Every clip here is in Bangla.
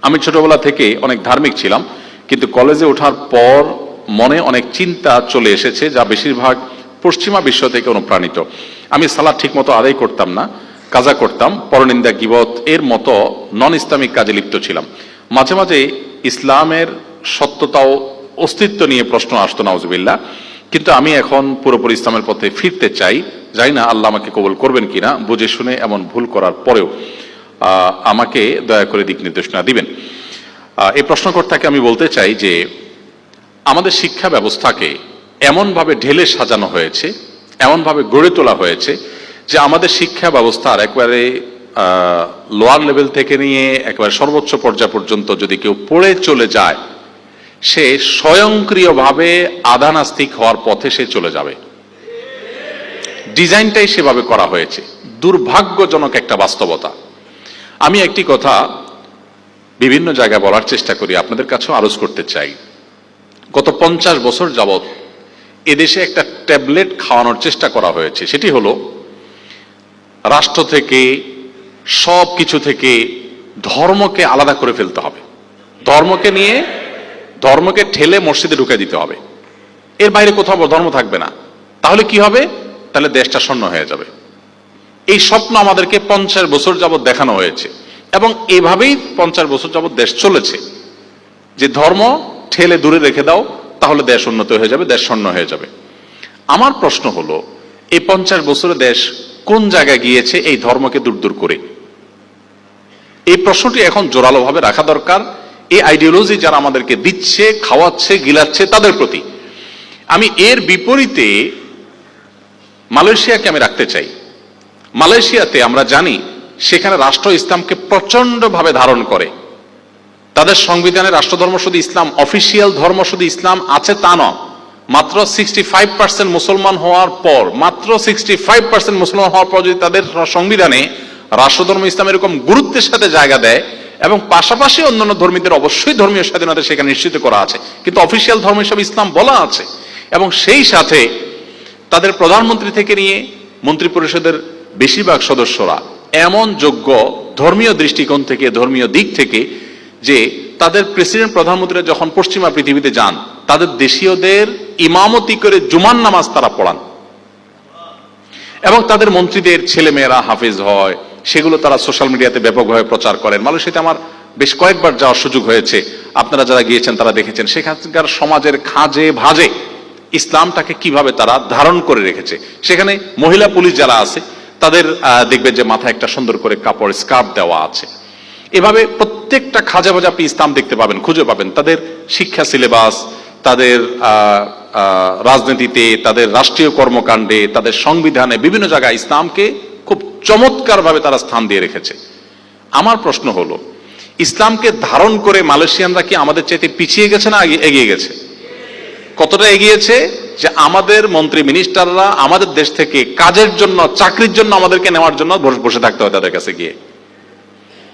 আমি ছোটবেলা থেকে অনেক ধার্মিক ছিলাম, কিন্তু কলেজে ওঠার পর মনে অনেক চিন্তা চলে এসেছে যা বেশিরভাগ পশ্চিমা বিশ্ব থেকে অনুপ্রাণিত। আমি সালাত ঠিক মতো আদায় করতাম না, কাজা করতাম, পরনিন্দা, গীবত এর মতো নন ইসলামিক কাজে লিপ্ত ছিলাম। মাঝে মাঝে ইসলামের সত্যতা ও অস্তিত্ব নিয়ে প্রশ্ন আসতো, নাউজুবিল্লাহ। কিন্তু আমি এখন পুরোপুরি ইসলামের পথে ফিরতে চাই। জানি না আল্লাহ আমাকে কবুল করবেন কিনা। বুঝে শুনে এমন ভুল করার পরেও আমাকে দয়া করে দিক নির্দেশনা দিবেন। এই প্রশ্নকর্তাকে আমি বলতে চাই যে আমাদের শিক্ষা ব্যবস্থাকে এমনভাবে ঢেলে সাজানো হয়েছে, এমনভাবে গড়ে তোলা হয়েছে যে আমাদের শিক্ষা ব্যবস্থার একবারে লোয়ার লেভেল থেকে নিয়ে একেবারে সর্বোচ্চ পর্যায় পর্যন্ত যদি কেউ পড়ে চলে যায়, সে স্বয়ংক্রিয়ভাবে আধা নাস্তিক হওয়ার পথে সে চলে যাবে। ডিজাইনটাই সেভাবে করা হয়েছে। দুর্ভাগ্যজনক একটা বাস্তবতা। আমি একটি কথা বিভিন্ন জায়গায় বলার চেষ্টা করি, আপনাদের কাছেও আরজ করতে চাই। গত 50 বছর যাবৎ এদেশে একটা ট্যাবলেট খাওয়ানোর চেষ্টা করা হয়েছে। সেটি হলো রাষ্ট্র থেকে, সব কিছু থেকে ধর্মকে আলাদা করে ফেলতে হবে, ধর্মকে ঠেলে মসজিদে ঢুকে দিতে হবে, এর বাইরে কোথাও ধর্ম থাকবে না। তাহলে কি হবে? তাহলে দেশটা শূন্য হয়ে যাবে। এই স্বপ্ন আমাদেরকে 50 বছর যাবৎ দেখানো হয়েছে এবং এভাবেই 50 বছর যাবৎ দেশ চলেছে যে ধর্ম ঠেলে দূরে রেখে দাও, তাহলে দেশ উন্নত হয়ে যাবে, দেশ শূন্য হয়ে যাবে। আমার প্রশ্ন হলো, এই 50 বছরে দেশ কোন জায়গায় গিয়েছে এই ধর্মকে দূর দূর করে? এই প্রশ্নটি এখন জোরালোভাবে রাখা দরকার এই আইডিওলজি যারা আমাদেরকে দিচ্ছে, খাওয়াচ্ছে, গিলাচ্ছে তাদের প্রতি। আমি এর বিপরীতে মালয়েশিয়াকে আমি রাখতে চাই। মালয়েশিয়াতে আমরা জানি সেখানে রাষ্ট্র ইসলামকে প্রচন্ডভাবে ধারণ করে। তাদের সংবিধানে রাষ্ট্রধর্ম শুধু ইসলাম, অফিসিয়াল ধর্ম শুধু ইসলাম আছে তা নয়। মাত্র 65% মুসলমান হওয়ার পর, মাত্র 65% মুসলমান হওয়ার পর যদি তাদের সংবিধানে রাষ্ট্রধর্ম ইসলাম এরকম গুরুত্বের সাথে জায়গা দেয়, এবং পাশাপাশি অন্যান্য ধর্মীদের অবশ্যই ধর্মীয় স্বাধীনতা সেখানে নিশ্চিত করা আছে, কিন্তু অফিসিয়াল ধর্ম হিসেবে ইসলাম বলা আছে, এবং সেই সাথে তাদের প্রধানমন্ত্রী থেকে নিয়ে মন্ত্রী পরিষদের বেশিরভাগ সদস্যরা এমন যোগ্য ধর্মীয় দৃষ্টিকোণ থেকে, ধর্মীয় দিক থেকে, যে তাদের প্রেসিডেন্ট প্রধানমন্ত্রীরা যখন পশ্চিমা পৃথিবীতে যান তাদের দেশীয়দের ইমামতি করে জুমার নামাজ তারা পড়ান, এবং তাদের মন্ত্রীদের ছেলে মেয়েরা হাফেজ হয়, সেগুলো তারা সোশ্যাল মিডিয়াতে ব্যাপকভাবে প্রচার করেন। মালয়েশিয়াতে আমার বেশ কয়েকবার যাওয়ার সুযোগ হয়েছে, আপনারা যারা গিয়েছেন তারা দেখেছেন সেখানকার সমাজের খাজে ভাজে ইসলামটাকে কিভাবে তারা ধারণ করে রেখেছে। সেখানে মহিলা পুলিশ যারা আছে তাদের দেখবেন যে মাথায় একটা সুন্দর করে কাপড় স্কার্ফ দেওয়া আছে। এভাবে প্রত্যেকটা খাজা ভাজা আপনি ইসলাম দেখতে পাবেন, খুঁজে পাবেন। তাদের শিক্ষা সিলেবাস, তাদের রাজনীতিতে, তাদের রাষ্ট্রীয় কর্মকাণ্ডে, তাদের সংবিধানে বিভিন্ন জায়গায় ইসলামকে খুব চমৎকার ভাবে তারা স্থান দিয়ে রেখেছে। আমার প্রশ্ন হলো, ইসলামকে ধারণ করে মালয়েশিয়ানরা কি আমাদের চাইতে পিছিয়ে গেছে না এগিয়ে গেছে? কতটা এগিয়েছে যে আমাদের মন্ত্রী মিনিস্টাররা আমাদের দেশ থেকে কাজের জন্য, চাকরির জন্য আমাদেরকে নেওয়ার জন্য বসে থাকতে হয় তাদের কাছে গিয়ে।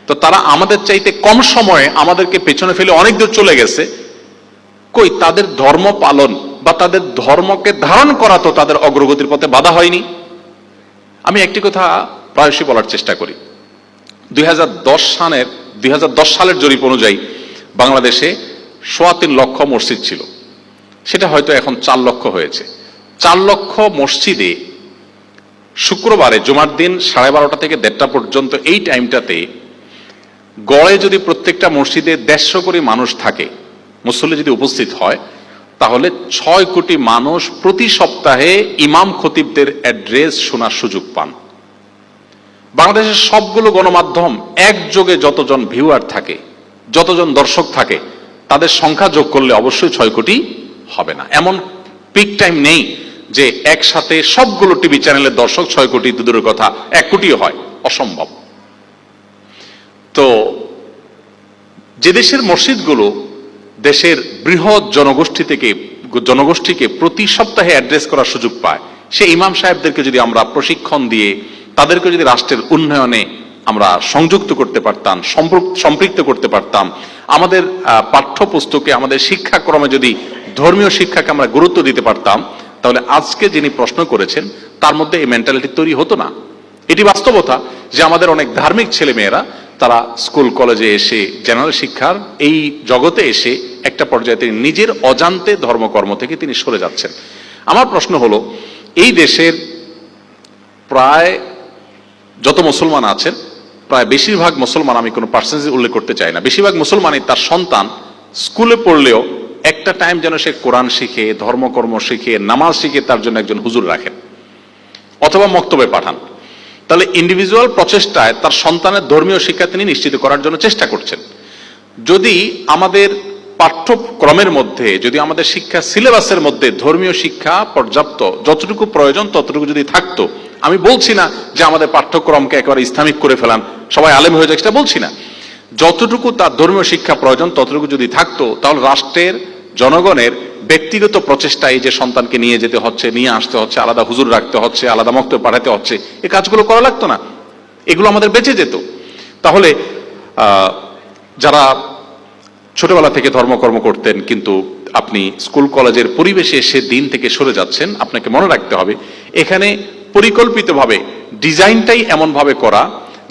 তো তারা আমাদের চাইতে কম সময়ে আমাদেরকে পেছনে ফেলে অনেক দূর চলে গেছে। কই তাদের ধর্ম পালন বা তাদের ধর্মকে ধারণ করা তো তাদের অগ্রগতির পথে বাধা হয়নি? আমি একটি কথা প্রায়শই বলার চেষ্টা করি। 2010 সালের জরিপ অনুযায়ী বাংলাদেশে 3.25 লক্ষ মসজিদ ছিল, সেটা হয়তো এখন 4 লক্ষ হয়েছে। 4 লক্ষ মসজিদে শুক্রবারে জুমার দিন 12:30 থেকে 1:30 পর্যন্ত এই টাইমটাতে গড়ে যদি প্রত্যেকটা মসজিদে 150 কোটি মানুষ থাকে, মুসল্লি যদি উপস্থিত হয়, তাহলে 6 কোটি মানুষ প্রতি সপ্তাহে ইমাম খতিবদের অ্যাড্রেস শোনার সুযোগ পান। বাংলাদেশের সবগুলো গণমাধ্যম একযোগে যতজন ভিউয়ার থাকে, যতজন দর্শক থাকে, তাদের সংখ্যা যোগ করলে অবশ্যই 6 কোটি হবে না। এমন পিক টাইম নেই যে একসাথে সবগুলো টিভি চ্যানেলের দর্শক 6 কোটি, দূরের কথা 1 কোটিও হয়, অসম্ভব। তো যে দেশের মসজিদগুলো দেশের বৃহৎ জনগোষ্ঠীকে প্রতি সপ্তাহে অ্যাড্রেস করার সুযোগ পায়, সেই ইমাম সাহেবদেরকে যদি আমরা প্রশিক্ষণ দিয়ে তাদেরকে যদি রাষ্ট্রের উন্নয়নে আমরা সংযুক্ত করতে পারতাম, সম্পৃক্ত করতে পারতাম, আমাদের পাঠ্যপুস্তকে, আমাদের শিক্ষাক্রমে যদি ধর্মীয় শিক্ষাকে আমরা গুরুত্ব দিতে পারতাম, তাহলে আজকে যিনি প্রশ্ন করেছেন তার মধ্যে এই মেন্টালিটি তৈরি হতো না। এটি বাস্তবতা যে আমাদের অনেক ধার্মিক ছেলেমেয়েরা তারা স্কুল কলেজে এসে জেনারেল শিক্ষার এই জগতে এসে একটা পর্যায়ে তিনি নিজের অজান্তে ধর্মকর্ম থেকে তিনি সরে যাচ্ছেন। আমার প্রশ্ন হলো, এই দেশের প্রায় যত মুসলমান আছেন, প্রায় বেশিরভাগ মুসলমান, আমি কোনো পার্সেন্টেজ উল্লেখ করতে চাই না, বেশিরভাগ মুসলমানই তার সন্তান স্কুলে পড়লেও একটা টাইম যেন সে কোরআন শিখে, ধর্মকর্ম শিখে, নামাজ শিখে তার জন্য একজন হুজুর রাখেন অথবা মক্তবে পাঠান। তাহলে ইন্ডিভিজুয়াল প্রচেষ্টায় তার সন্তানের ধর্মীয় শিক্ষা তিনি নিশ্চিত করার জন্য চেষ্টা করছেন। যদি আমাদের পাঠ্যক্রমের মধ্যে, যদি আমাদের শিক্ষা সিলেবাসের মধ্যে ধর্মীয় শিক্ষা পর্যাপ্ত, যতটুকু প্রয়োজন ততটুকু যদি থাকতো, আমি বলছি না যে আমাদের পাঠ্যক্রমকে একেবারে ইসলামিক করে ফেলান, সবাই আলেম হয়ে যায়, সেটা বলছি না, যতটুকু তার ধর্মীয় শিক্ষা প্রয়োজন ততটুকু যদি থাকতো, তাহলে রাষ্ট্রের জনগণের ব্যক্তিগত প্রচেষ্টায় যে সন্তানকে নিয়ে যেতে হচ্ছে, নিয়ে আসতে হচ্ছে, আলাদা হুজুর রাখতে হচ্ছে, আলাদা মক্তবে পাঠাতে হচ্ছে, এই কাজগুলো করা লাগতো না, এগুলো আমাদের বেঁচে যেত। তাহলে যারা ছোটবেলা থেকে ধর্মকর্ম করতেন কিন্তু আপনি স্কুল কলেজের পরিবেশে এসে দিন থেকে সরে যাচ্ছেন, আপনাকে মনে রাখতে হবে এখানে পরিকল্পিতভাবে ডিজাইনটাই এমন ভাবে করা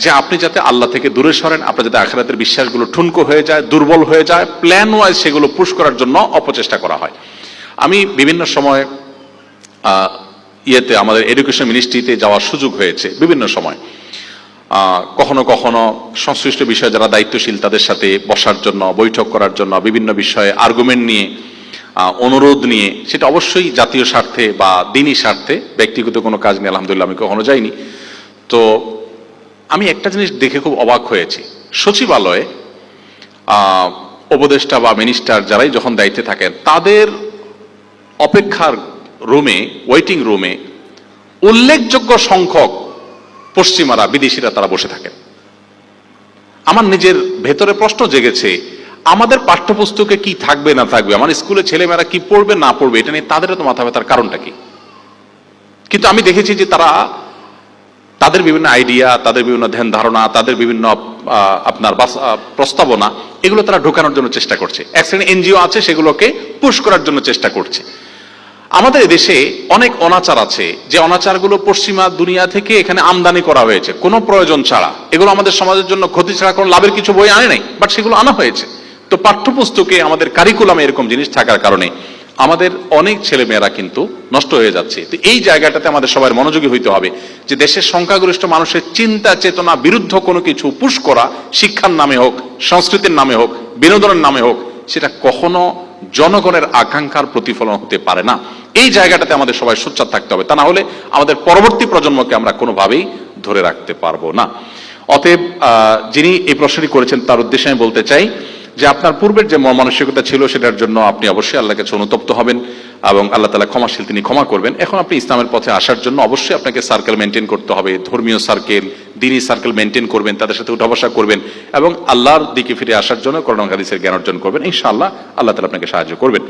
যে আপনি যাতে আল্লাহ থেকে দূরে সরেন, আপনার যাতে আখিরাতের বিশ্বাসগুলো ঠুনকো হয়ে যায়, দুর্বল হয়ে যায়, প্ল্যান ওয়াইজ সেগুলো পুশ করার জন্য অপচেষ্টা করা হয়। আমি বিভিন্ন সময় আমাদের এডুকেশন মিনিস্ট্রিতে যাওয়ার সুযোগ হয়েছে বিভিন্ন সময়, কখনো কখনো সংশ্লিষ্ট বিষয়ে যারা দায়িত্বশীল তাদের সাথে বসার জন্য, বৈঠক করার জন্য, বিভিন্ন বিষয়ে আর্গুমেন্ট নিয়ে, অনুরোধ নিয়ে, সেটা অবশ্যই জাতীয় স্বার্থে বা দিনী স্বার্থে, ব্যক্তিগত কোনো কাজ নিয়ে আলহামদুলিল্লাহ আমি কখনো যাইনি। তো আমি একটা জিনিস দেখে খুব অবাক হয়েছি, সচিবালয়ে উপদেষ্টা বা মিনিস্টার যারাই যখন দায়িত্বে থাকেন, তাদের অপেক্ষার রুমে, ওয়েটিং রুমে উল্লেখযোগ্য সংখ্যক পশ্চিমারা, বিদেশিরা তারা বসে থাকেন। আমার নিজের ভেতরে প্রশ্ন জেগেছে, আমাদের পাঠ্যপুস্তকে কি থাকবে না থাকবে, আমার স্কুলে ছেলেমেয়েরা কি পড়বে না পড়বে, এটা নিয়ে তাদের তো মাথা ব্যথার কারণটা কি? কিন্তু আমি দেখেছি যে তারা তাদের বিভিন্ন আইডিয়া, তাদের বিভিন্ন ধ্যান ধারণা, তাদের বিভিন্ন আপনার প্রস্তাবনা, এগুলো তারা ঢোকানোর জন্য চেষ্টা করছে। এক শ্রেণী এনজিও আছে সেগুলোকে পুশ করার জন্য চেষ্টা করছে। আমাদের দেশে অনেক অনাচার আছে, যে অনাচারগুলো পশ্চিমা দুনিয়া থেকে এখানে আমদানি করা হয়েছে কোনো প্রয়োজন ছাড়া, এগুলো আমাদের সমাজের জন্য ক্ষতি ছাড়া কোনো লাভের কিছু বই আনে নাই, বাট সেগুলো আনা হয়েছে। তো পাঠ্যপুস্তকে, আমাদের কারিকুলামে এরকম জিনিস থাকার কারণে আমাদের অনেক ছেলেমেয়েরা কিন্তু নষ্ট হয়ে যাচ্ছে। তো এই জায়গাটাতে আমাদের সবার মনোযোগী হইতে হবে যে দেশের সংখ্যাগরিষ্ঠ মানুষের চিন্তা চেতনা বিরুদ্ধ কোনো কিছু পুশ করা, শিক্ষার নামে হোক, সংস্কৃতির নামে হোক, বিনোদনের নামে হোক, সেটা কখনো জনগণের আকাঙ্ক্ষার প্রতিফলন হতে পারে না। এই জায়গাটাতে আমাদের সবাই সোচ্চার থাকতে হবে, তা না হলে আমাদের পরবর্তী প্রজন্মকে আমরা কোনোভাবেই ধরে রাখতে পারবো না। অতএব যিনি এই প্রশ্নটি করেছেন তার উদ্দেশ্যে আমি বলতে চাই যে আপনার পূর্বের যে মানসিকতা ছিল সেটার জন্য আপনি অবশ্যই আল্লাহর কাছে অনুতপ্ত হবেন এবং আল্লাহ তাআলা ক্ষমাশীল, তিনি ক্ষমা করবেন। এখন আপনি ইসলামের পথে আসার জন্য অবশ্যই আপনাকে সার্কেল মেনটেন করতে হবে, ধর্মীয় সার্কেল, দ্বীনি সার্কেল মেনটেন করবেন, তাদের সাথে উঠা বসা করবেন এবং আল্লাহর দিকে ফিরে আসার জন্য কোরআন হাদিসের জ্ঞান অর্জন করবেন। ইনশাআল্লাহ আল্লাহ তাআলা আপনাকে সাহায্য করবেন।